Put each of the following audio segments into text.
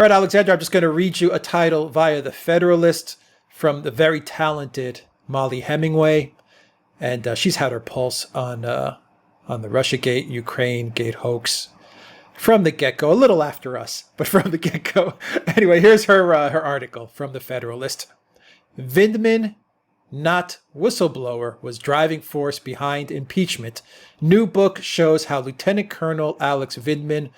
All right, Alexander, I'm just going to read you a title via the Federalist from the very talented Molly Hemingway. And she's had her pulse on the Russiagate, Ukraine gate hoax from the get-go, a little after us, but from the get-go. Anyway, here's her article from the Federalist. Vindman, not whistleblower, was driving force behind impeachment. New book shows how Lieutenant Colonel Alex Vindman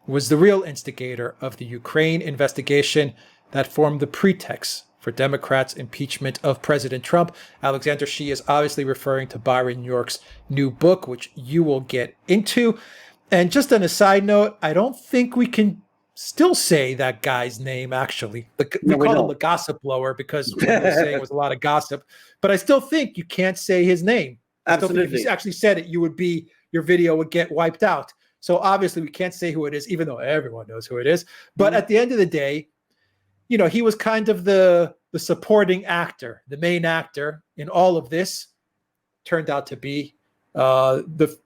was the real instigator of the Ukraine investigation that formed the pretext for Democrats' impeachment of President Trump. Alexander, she is obviously referring to Byron York's new book, which you will get into. And just on a side note, I don't think we can still say that guy's name, actually. We call him a gossip blower because what he was saying was a lot of gossip. But I still think you can't say his name. Absolutely. If you actually said it, your video would get wiped out. So obviously we can't say who it is, even though everyone knows who it is. But at the end of the day, you know, he was kind of the supporting actor, the main actor in all of this. Turned out to be the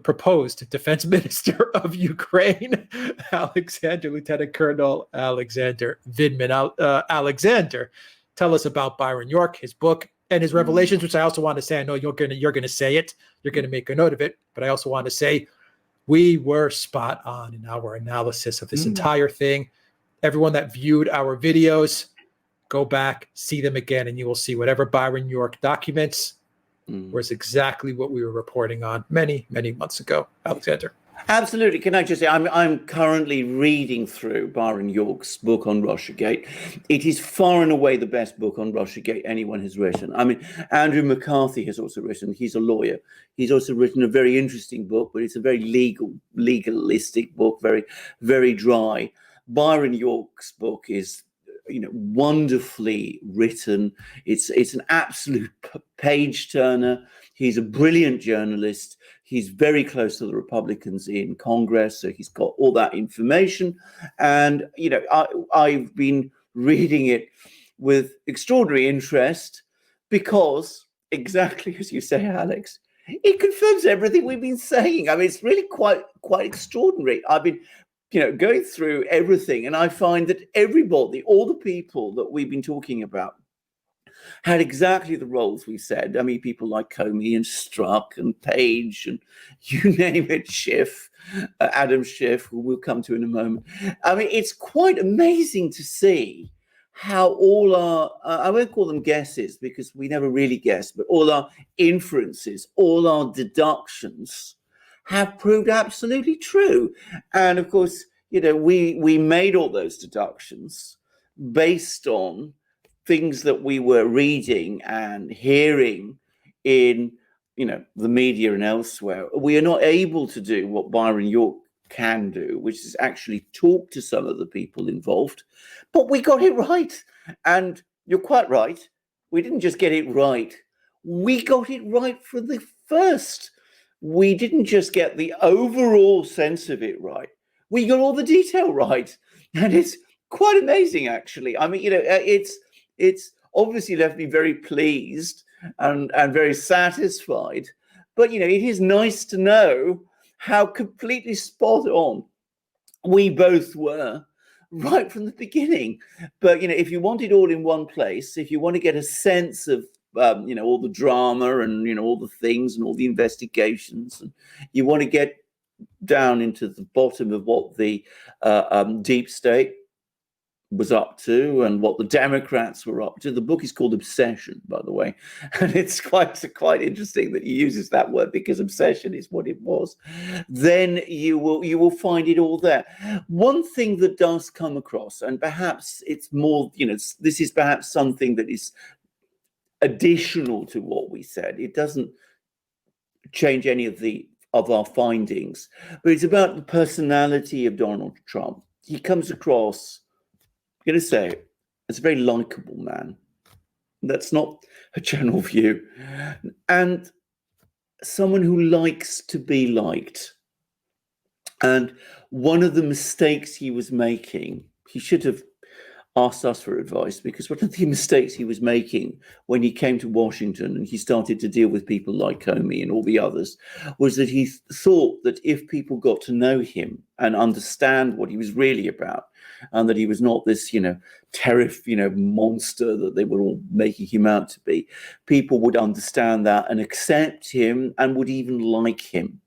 proposed defense minister of Ukraine, Lieutenant Colonel Alexander Vindman. Alexander, tell us about Byron York, his book, and his revelations, which I also want to say. I know you're gonna say it. You're gonna make a note of it, but I also want to say we were spot on in our analysis of this entire thing. Everyone that viewed our videos, go back, see them again, and you will see whatever Byron York documents was exactly what we were reporting on many, many months ago. Alexander. Absolutely. Can I just say, I'm currently reading through Byron York's book on Russiagate. It is far and away the best book on Russiagate anyone has written. I mean, Andrew McCarthy has also written. He's a lawyer. He's also written a very interesting book, but it's a very legalistic book, very, very dry. Byron York's book is, wonderfully written. It's an absolute page turner. He's a brilliant journalist. He's very close to the Republicans in Congress, so he's got all that information. And I've been reading it with extraordinary interest because, exactly as you say, Alex, it confirms everything we've been saying. I mean, it's really quite extraordinary. I've been going through everything, and I find that everybody, all the people that we've been talking about, had exactly the roles we said. I mean, people like Comey and Strzok and Page and you name it, Schiff, Adam Schiff, who we'll come to in a moment. I mean, it's quite amazing to see how all our, I won't call them guesses because we never really guess, but all our inferences, all our deductions have proved absolutely true. And of course, we made all those deductions based on things that we were reading and hearing in, the media and elsewhere. We are not able to do what Byron York can do, which is actually talk to some of the people involved. But we got it right. And you're quite right. We didn't just get it right. We got it right from the first. We didn't just get the overall sense of it right. We got all the detail right. And it's quite amazing, actually. I mean, it's obviously left me very pleased and very satisfied. But, it is nice to know how completely spot on we both were right from the beginning. But, if you want it all in one place, if you want to get a sense of all the drama and, all the things and all the investigations, and you want to get down into the bottom of what the deep state was up to and what the Democrats were up to. The book is called Obsession, by the way. And it's quite interesting that he uses that word because obsession is what it was. Then you will find it all there. One thing that does come across, and perhaps it's more, this is perhaps something that is additional to what we said. It doesn't change any of our findings, but it's about the personality of Donald Trump. He comes across, I'm going to say, as a very likable man. That's not a general view. And someone who likes to be liked. And one of the mistakes he was making, he should have asked us for advice, because one of the mistakes he was making when he came to Washington and he started to deal with people like Comey and all the others was that he thought that if people got to know him and understand what he was really about, and that he was not this, monster that they were all making him out to be, people would understand that and accept him and would even like him.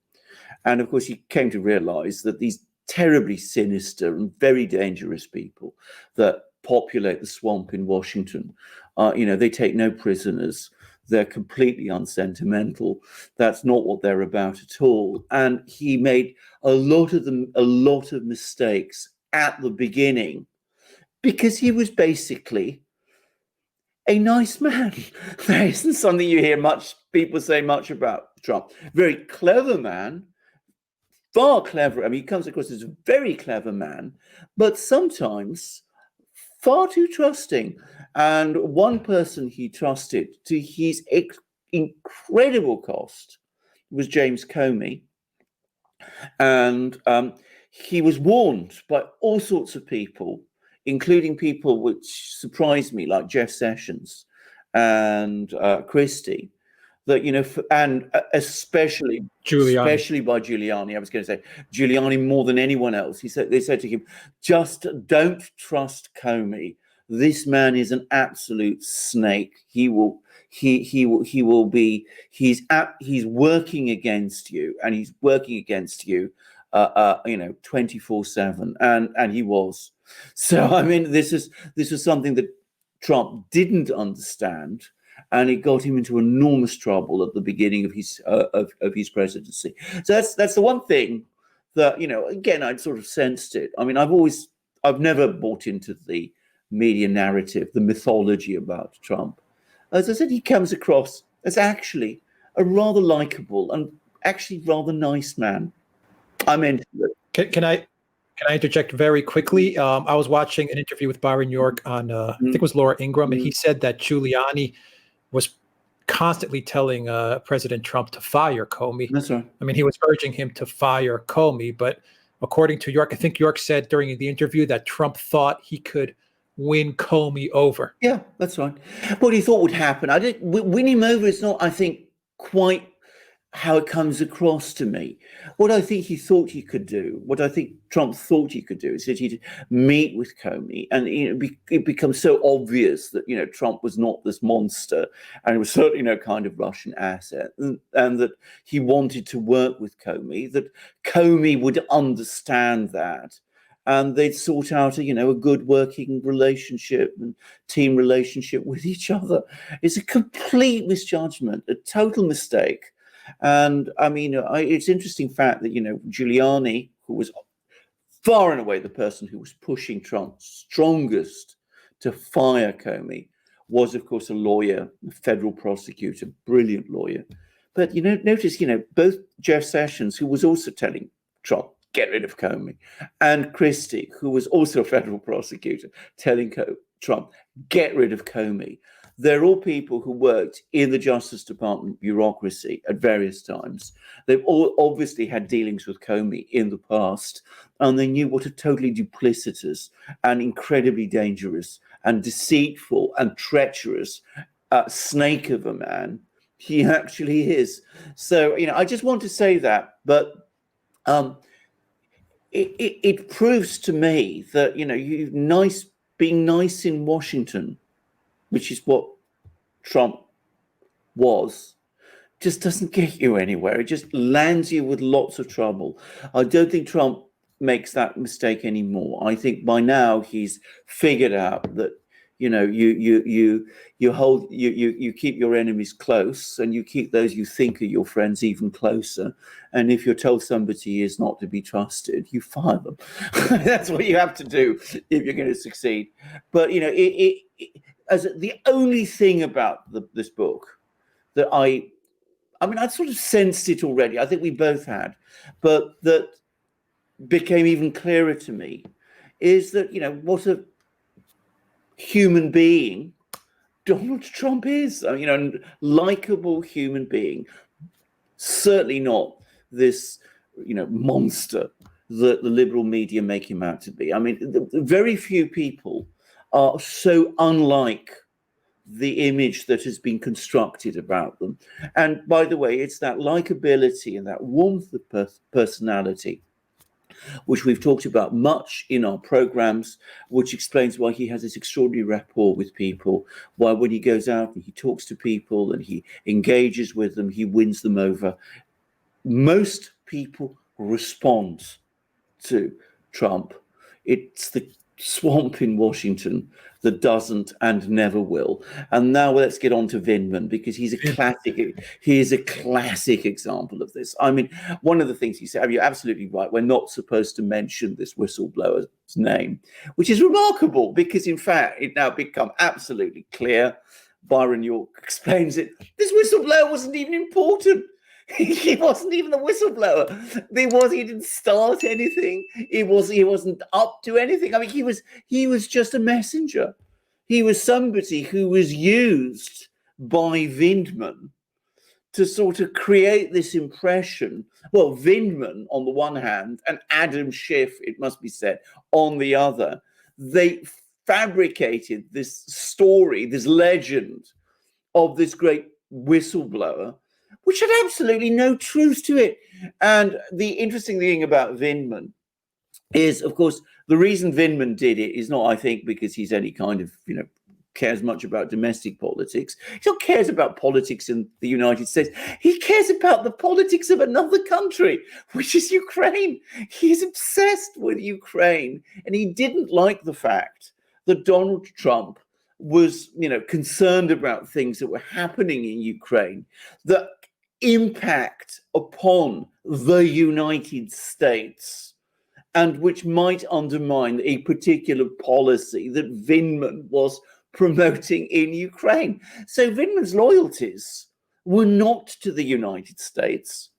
And of course, he came to realize that these terribly sinister and very dangerous people that populate the swamp in Washington, they take no prisoners. They're completely unsentimental. That's not what they're about at all. And he made a lot of mistakes at the beginning because he was basically a nice man. That isn't something you hear people say much about Trump. Very clever man, far clever. I mean, he comes across as a very clever man, but sometimes far too trusting. And one person he trusted to his incredible cost was James Comey. And he was warned by all sorts of people, including people which surprised me, like Jeff Sessions and Christie, that, and especially by Giuliani. I was going to say Giuliani more than anyone else. They said to him, just don't trust Comey. This man is an absolute snake. He's working against you, and he's working against you 24/7, and he was. So I mean, this is something that Trump didn't understand, and it got him into enormous trouble at the beginning of his presidency. So that's the one thing that, again, I'd sort of sensed it. I mean, I've never bought into the media narrative, the mythology about Trump. As I said, he comes across as actually a rather likable and actually rather nice man. I'm into it. Can I interject very quickly? I was watching an interview with Byron York on, I think it was Laura Ingraham, and he said that Giuliani was constantly telling President Trump to fire Comey. That's right. I mean, he was urging him to fire Comey, but according to York, I think York said during the interview that Trump thought he could win Comey over. Yeah, that's right. What he thought would happen. Win him over is not, I think, quite how it comes across to me. What I think he thought he could do, what I think Trump thought he could do, is that he'd meet with Comey, and it becomes so obvious that Trump was not this monster, and it was certainly no kind of Russian asset, and that he wanted to work with Comey, that Comey would understand that, and they'd sort out a good working relationship and team relationship with each other. It's a complete misjudgment, a total mistake. And I mean, it's an interesting fact that, Giuliani, who was far and away the person who was pushing Trump strongest to fire Comey, was, of course, a lawyer, a federal prosecutor, brilliant lawyer. But, notice, both Jeff Sessions, who was also telling Trump, get rid of Comey, and Christie, who was also a federal prosecutor, telling Trump, get rid of Comey. They're all people who worked in the Justice Department bureaucracy at various times. They've all obviously had dealings with Comey in the past, and they knew what a totally duplicitous and incredibly dangerous and deceitful and treacherous snake of a man he actually is. So, I just want to say that, but it proves to me that, being nice in Washington, which is what Trump was, just doesn't get you anywhere. It just lands you with lots of trouble. I don't think Trump makes that mistake anymore. I think by now he's figured out that, you keep your enemies close, and you keep those you think are your friends even closer. And if you're told somebody is not to be trusted, you fire them. That's what you have to do if you're going to succeed. But as the only thing about this book that I mean, I'd sort of sensed it already. I think we both had, but that became even clearer to me is that, what a human being Donald Trump is. A likable human being. Certainly not this, monster that the liberal media make him out to be. I mean, very few people are so unlike the image that has been constructed about them. And by the way, it's that likability and that warmth of personality which we've talked about much in our programs, which explains why he has this extraordinary rapport with people, why when he goes out and he talks to people and he engages with them, he wins them over. Most people respond to Trump. It's the swamp in Washington that doesn't and never will. And now let's get on to Vindman, because he's a classic. He is a classic example of this. I mean, one of the things he said, you're absolutely right, we're not supposed to mention this whistleblower's name, which is remarkable because, in fact, it now become absolutely clear. Byron York explains it. This whistleblower wasn't even important. He wasn't even the whistleblower. He didn't start anything. He wasn't up to anything. I mean, he was just a messenger. He was somebody who was used by Vindman to sort of create this impression. Well, Vindman on the one hand and Adam Schiff, it must be said, on the other, they fabricated this story, this legend of this great whistleblower, which had absolutely no truth to it. And the interesting thing about Vindman is, of course, the reason Vindman did it is not, I think, because he's any kind of, cares much about domestic politics. He not cares about politics in the United States. He cares about the politics of another country, which is Ukraine. He's obsessed with Ukraine. And he didn't like the fact that Donald Trump was, concerned about things that were happening in Ukraine that impact upon the United States and which might undermine a particular policy that Vindman was promoting in Ukraine. So Vindman's loyalties were not to the United States.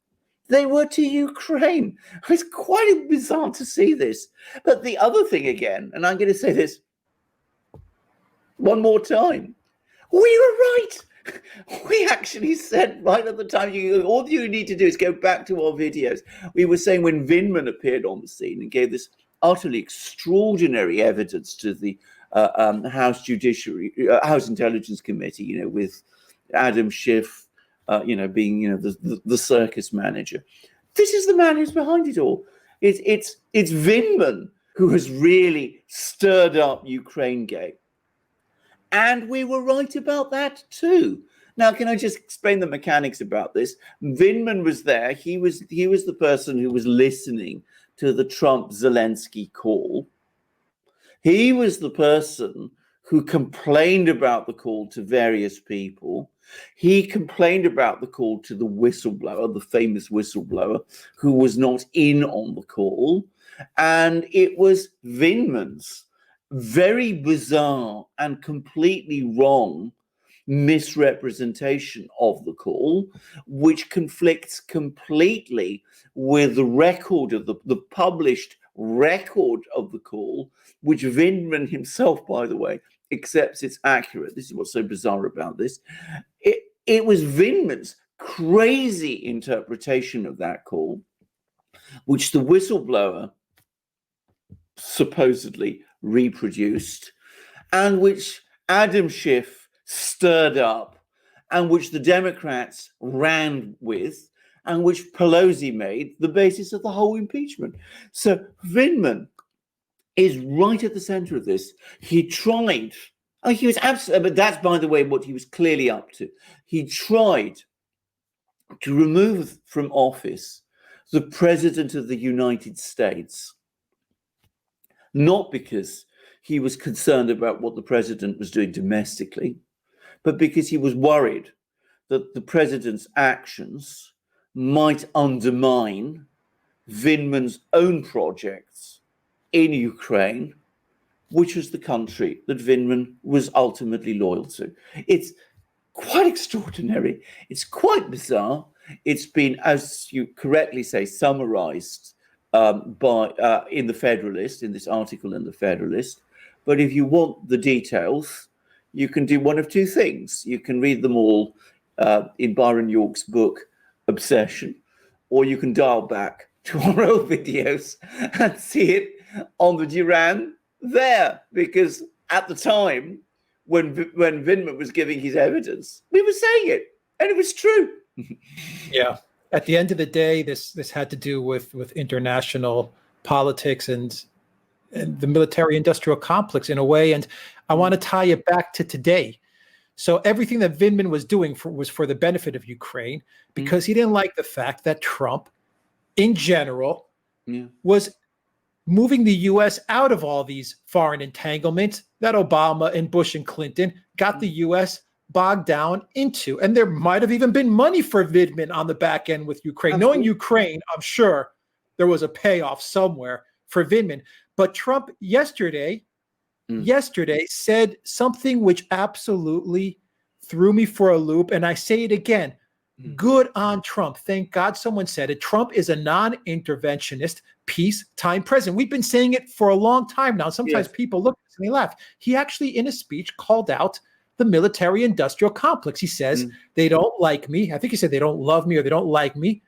They were to Ukraine. It's quite bizarre to see this. But the other thing again, and I'm going to say this one more time, we were right. We actually said right at the time, all you need to do is go back to our videos. We were saying when Vindman appeared on the scene and gave this utterly extraordinary evidence to the House Intelligence Committee, with Adam Schiff, being, the circus manager. This is the man who's behind it all. It's Vindman who has really stirred up Ukraine Gate. And we were right about that too. Now, can I just explain the mechanics about this? Vindman was there. He was the person who was listening to the Trump-Zelensky call. He was the person who complained about the call to various people. He complained about the call to the whistleblower, the famous whistleblower, who was not in on the call. And it was Vindman's very bizarre and completely wrong misrepresentation of the call, which conflicts completely with the record of the published record of the call, which Vindman himself, by the way, accepts it's accurate. This is what's so bizarre about this. It was Vindman's crazy interpretation of that call, which the whistleblower supposedly reproduced, and which Adam Schiff stirred up, and which the Democrats ran with, and which Pelosi made the basis of the whole impeachment. So Vindman is right at the center of this. He tried, he was absolutely, but that's, by the way, what he was clearly up to. He tried to remove from office the President of the United States, not because he was concerned about what the president was doing domestically, but because he was worried that the president's actions might undermine Vindman's own projects in Ukraine, which was the country that Vindman was ultimately loyal to. It's quite extraordinary. It's quite bizarre. It's been, as you correctly say, summarized in the Federalist, in this article in the Federalist. But if you want the details, you can do one of two things. You can read them all in Byron York's book, Obsession, or you can dial back to our old videos and see it on the Duran there. Because at the time, when Vindman was giving his evidence, we were saying it, and it was true. Yeah. At the end of the day, this had to do with international politics and the military-industrial complex in a way. And I want to tie it back to today. So everything that Vindman was doing was for the benefit of Ukraine, because he didn't like the fact that Trump, in general, was moving the U.S. out of all these foreign entanglements that Obama and Bush and Clinton got the U.S. bogged down into. And there might have even been money for Vindman on the back end with Ukraine. Absolutely. Knowing Ukraine, I'm sure there was a payoff somewhere for Vindman. But Trump yesterday said something which absolutely threw me for a loop. And I say it again. Good on Trump. Thank God someone said it. Trump is a non-interventionist peacetime president. We've been saying it for a long time now. Sometimes people look at us and they laugh. He actually, in a speech, called out the military-industrial complex. He says, they don't like me. I think he said they don't love me or they don't like me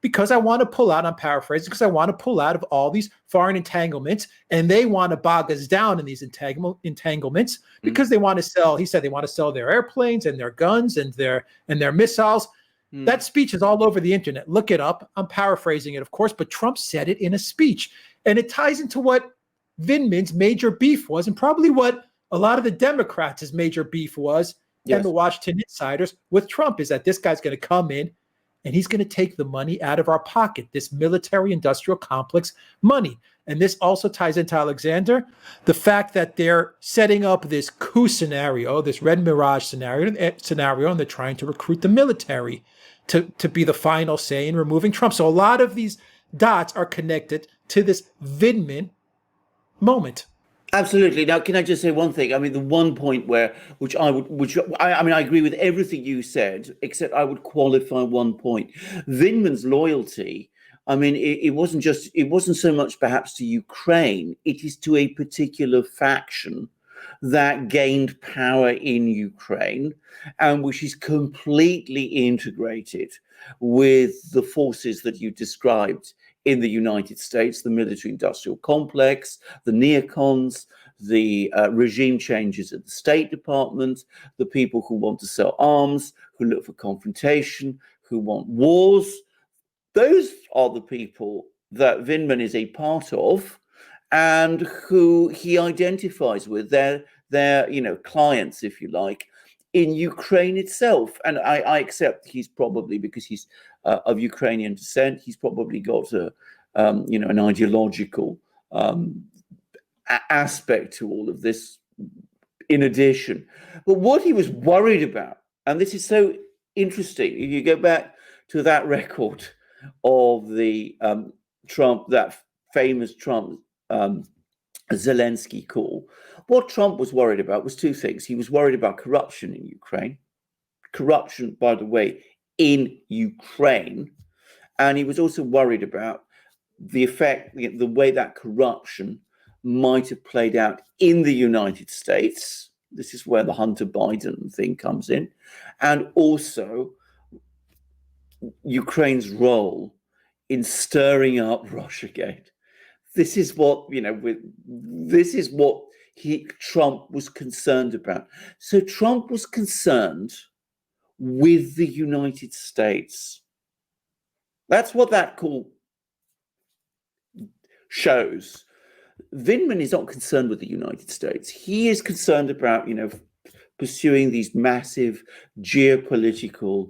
because I want to pull out, I'm paraphrasing, because I want to pull out of all these foreign entanglements, and they want to bog us down in these entanglements because they want to sell, he said they want to sell their airplanes and their guns and their missiles. That speech is all over the internet. Look it up. I'm paraphrasing it, of course, but Trump said it in a speech. And it ties into what Vindman's major beef was, and probably what a lot of the Democrats' major beef was, and the Washington insiders with Trump, is that this guy's going to come in and he's going to take the money out of our pocket, this military-industrial complex money. And this also ties into, Alexander, the fact that they're setting up this coup scenario, this Red Mirage scenario, and they're trying to recruit the military to be the final say in removing Trump. So a lot of these dots are connected to this Vindman moment. Absolutely. Now, can I just say one thing? I mean, the one point I agree with everything you said, except I would qualify one point. Vindman's loyalty, I mean, it wasn't so much perhaps to Ukraine, it is to a particular faction that gained power in Ukraine and which is completely integrated with the forces that you described in the United States, the military-industrial complex, the neocons, the regime changes at the State Department, the people who want to sell arms, who look for confrontation, who want wars. Those are the people that Vindman is a part of and who he identifies with, their clients, if you like, in Ukraine itself. And I accept he's probably, because he's of Ukrainian descent, he's probably got an ideological aspect to all of this in addition. But what he was worried about, and this is so interesting, if you go back to that record of the Trump, that famous Trump Zelensky call, what Trump was worried about was two things. He was worried about corruption in Ukraine. Corruption, by the way, in Ukraine. And he was also worried about the effect, the way that corruption might have played out in the United States. This is where the Hunter Biden thing comes in. And also Ukraine's role in stirring up Russiagate. This is what, Trump was concerned about. So Trump was concerned with the United States. That's what that call shows. Vindman is not concerned with the United States. He is concerned about, pursuing these massive geopolitical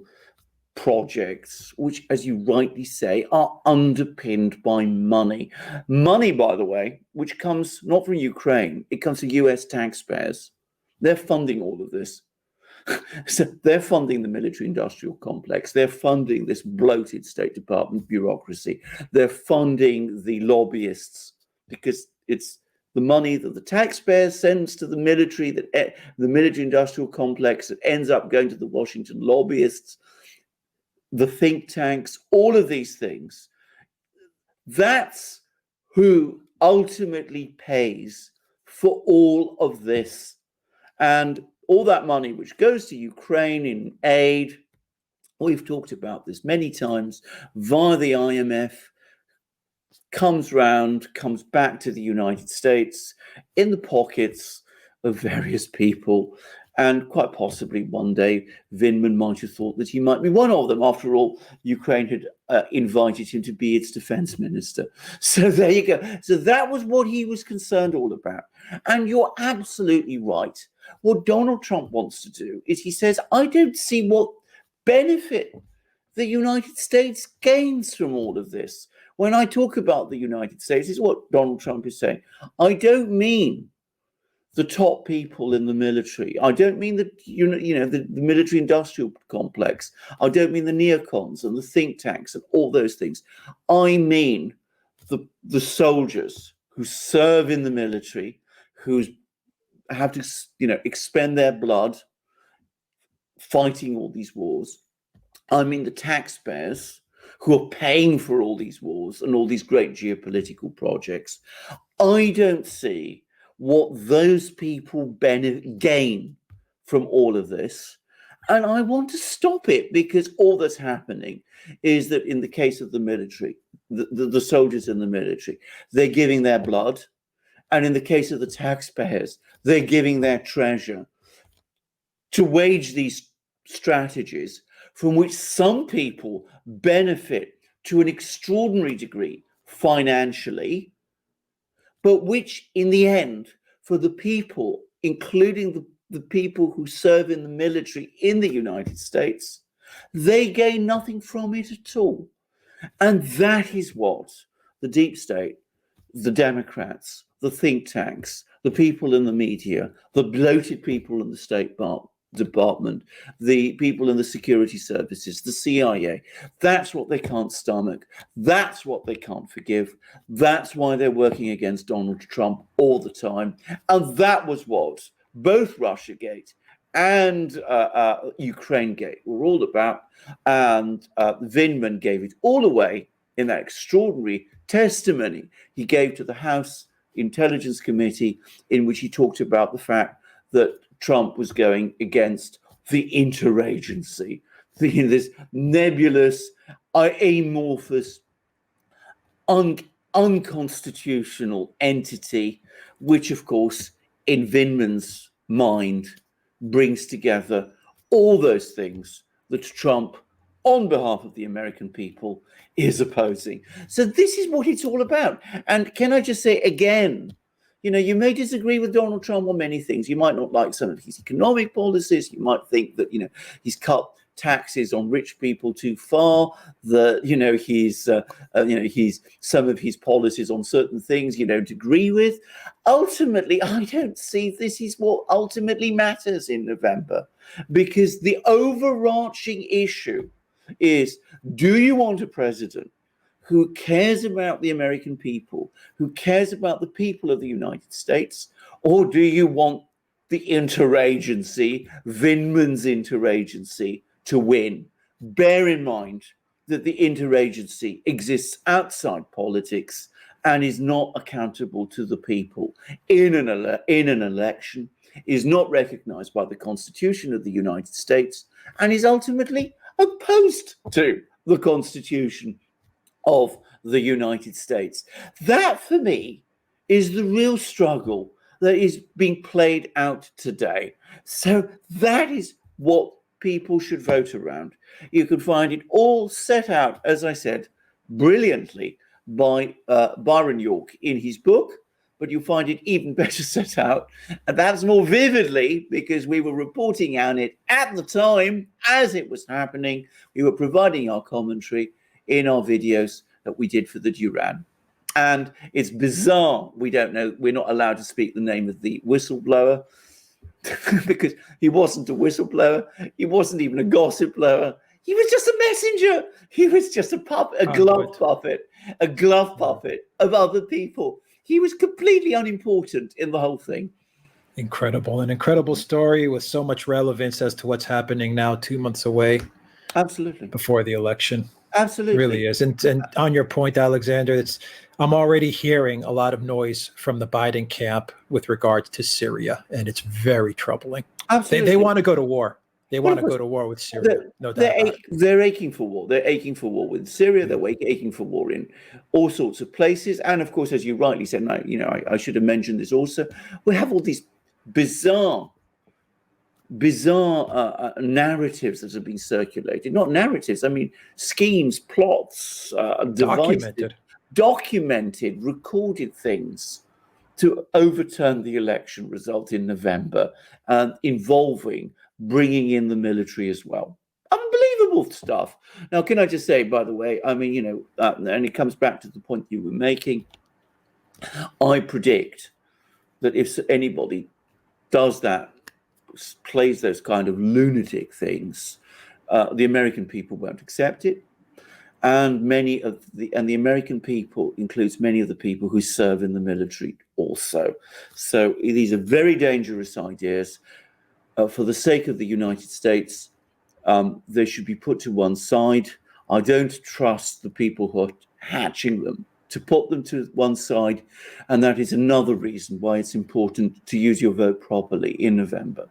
projects, which, as you rightly say, are underpinned by money. Money, by the way, which comes not from Ukraine, it comes from US taxpayers. They're funding all of this. So they're funding the military-industrial complex. They're funding this bloated State Department bureaucracy. They're funding the lobbyists, because it's the money that the taxpayer sends to the military, the military-industrial complex, that ends up going to the Washington lobbyists, the think tanks, all of these things. That's who ultimately pays for all of this. And all that money which goes to Ukraine in aid, we've talked about this many times, via the IMF, comes back to the United States in the pockets of various people And quite possibly one day, Vindman might have thought that he might be one of them. After all, Ukraine had invited him to be its defense minister. So there you go. So that was what he was concerned all about. And you're absolutely right. What Donald Trump wants to do is he says, I don't see what benefit the United States gains from all of this. When I talk about the United States, is what Donald Trump is saying. I don't mean the top people in the military. I don't mean the military industrial complex. I don't mean the neocons and the think tanks and all those things. I mean the soldiers who serve in the military, who have to expend their blood fighting all these wars. I mean the taxpayers who are paying for all these wars and all these great geopolitical projects. I don't see what those people gain from all of this. And I want to stop it, because all that's happening is that in the case of the military, the soldiers in the military, they're giving their blood. And in the case of the taxpayers, they're giving their treasure to wage these strategies from which some people benefit to an extraordinary degree financially, but which in the end, for the people, including the people who serve in the military in the United States, they gain nothing from it at all. And that is what the deep state, the Democrats, the think tanks, the people in the media, the bloated people in the State Department, the people in the security services, the CIA, that's what they can't stomach. That's what they can't forgive. That's why they're working against Donald Trump all the time. And that was what both Russiagate and Ukrainegate were all about. And Vindman gave it all away in that extraordinary testimony he gave to the House Intelligence Committee, in which he talked about the fact that Trump was going against the interagency, this nebulous, amorphous, unconstitutional entity, which, of course, in Vindman's mind, brings together all those things that Trump, on behalf of the American people, is opposing. So this is what it's all about. And can I just say again, you may disagree with Donald Trump on many things. You might not like some of his economic policies. You might think that, he's cut taxes on rich people too far, that, he's some of his policies on certain things you don't agree with. Ultimately, I don't see this is what ultimately matters in November, because the overarching issue is, do you want a president who cares about the American people, who cares about the people of the United States, or do you want the interagency, Vindman's interagency, to win? Bear in mind that the interagency exists outside politics and is not accountable to the people in an election, is not recognized by the Constitution of the United States, and is ultimately opposed to the Constitution of the United States. That, for me, is the real struggle that is being played out today. So that is what people should vote around. You can find it all set out, as I said, brilliantly by R-N.Y in his book, but you'll find it even better set out, and that's more vividly, because we were reporting on it at the time as it was happening. We were providing our commentary in our videos that we did for the Duran. And it's bizarre. We don't know, we're not allowed to speak the name of the whistleblower because he wasn't a whistleblower. He wasn't even a gossip blower. He was just a messenger. He was just a glove puppet of other people. He was completely unimportant in the whole thing. Incredible. An incredible story with so much relevance as to what's happening now, 2 months away. Absolutely. Before the election. Absolutely. It really is. And on your point, Alexander, I'm already hearing a lot of noise from the Biden camp with regards to Syria, and it's very troubling. Absolutely. They want to go to war. They want to go to war with Syria. They're aching for war. They're aching for war with Syria. They're aching for war in all sorts of places. And of course, as you rightly said, and I should have mentioned this also, we have all these bizarre bizarre narratives that have been circulated. Not narratives, I mean schemes, plots, documented, recorded things to overturn the election result in November, involving bringing in the military as well. Unbelievable stuff. Now, can I just say, by the way, I mean, and it comes back to the point you were making, I predict that if anybody does that, plays those kind of lunatic things, the American people won't accept it. And the American people includes many of the people who serve in the military also. So these are very dangerous ideas. For the sake of the United States, they should be put to one side. I don't trust the people who are hatching them to put them to one side. And that is another reason why it's important to use your vote properly in November.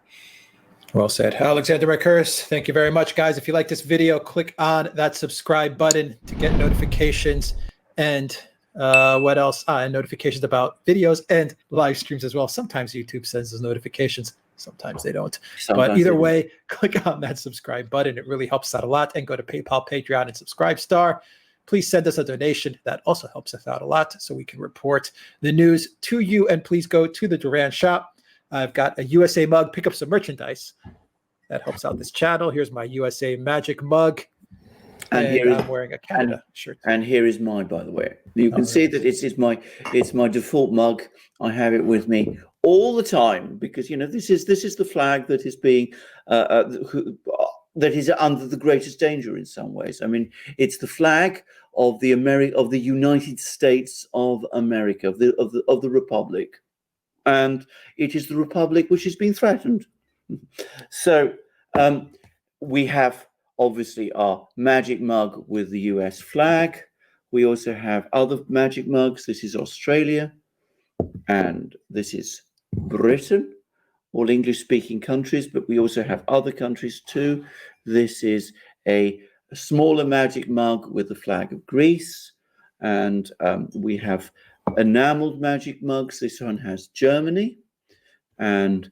Well said. Alexander Mercouris, thank you very much, guys. If you like this video, click on that subscribe button to get notifications. And what else? And notifications about videos and live streams as well. Sometimes YouTube sends us notifications. Sometimes they don't. But either way, click on that subscribe button. It really helps out a lot. And go to PayPal, Patreon, and Subscribe Star. Please send us a donation. That also helps us out a lot so we can report the news to you. And please go to the Duran shop. I've got a USA mug. Pick up some merchandise. That helps out this channel. Here's my USA Magic mug. And I'm wearing a Canada shirt. And here is mine, by the way. You can see that it's my default mug. I have it with me all the time because this is the flag that is being that is under the greatest danger in some ways. I mean, it's the flag of the United States of America, of the Republic, and it is the Republic which has been threatened. So we have obviously our magic mug with the US flag. We also have other magic mugs. This is Australia, and this is Britain, all English-speaking countries, but we also have other countries too. This is a smaller magic mug with the flag of Greece, and we have enameled magic mugs. This one has Germany, and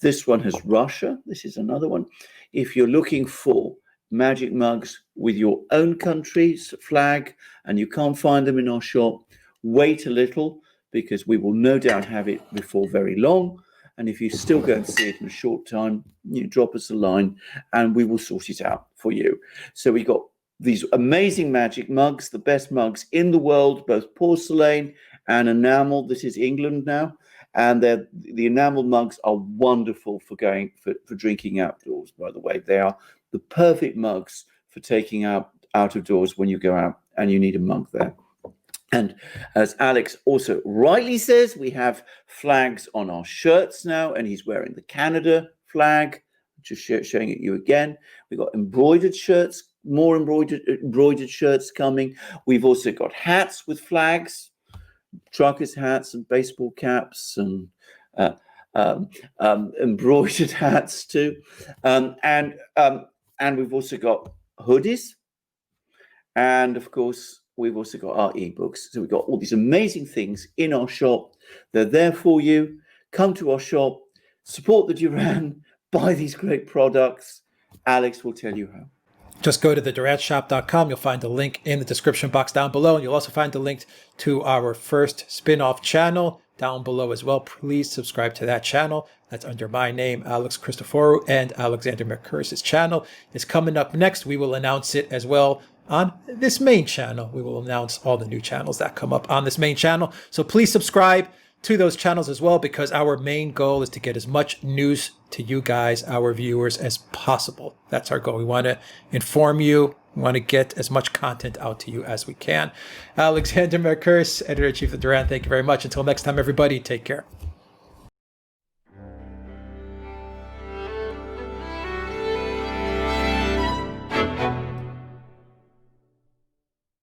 this one has Russia. This is another one. If you're looking for magic mugs with your own country's flag and you can't find them in our shop, wait a little, because we will no doubt have it before very long. And if you still go and see it in a short time, you drop us a line and we will sort it out for you. So we got these amazing magic mugs, the best mugs in the world, both porcelain and enamel. This is England now. And the enamel mugs are wonderful for drinking outdoors, by the way. They are the perfect mugs for taking out of doors when you go out and you need a mug there. And as Alex also rightly says, we have flags on our shirts now, and he's wearing the Canada flag, just showing it you again. We've got embroidered shirts, more embroidered shirts coming. We've also got hats with flags, truckers' hats and baseball caps and embroidered hats too. And we've also got hoodies. And of course, we've also got our ebooks. So we've got all these amazing things in our shop. They're there for you. Come to our shop, support the Duran, buy these great products. Alex will tell you how. Just go to theduranshop.com. You'll find the link in the description box down below. And you'll also find the link to our first spin-off channel down below as well. Please subscribe to that channel. That's under my name, Alex Christoforou, and Alexander Mercouris' channel is coming up next. We will announce it as well on this main channel. We will announce all the new channels that come up on this main channel. So please subscribe to those channels as well, because our main goal is to get as much news to you guys, our viewers, as possible. That's our goal. We want to inform you. We want to get as much content out to you as we can. Alexander Mercouris, Editor-in-Chief of Duran, thank you very much. Until next time, everybody, take care.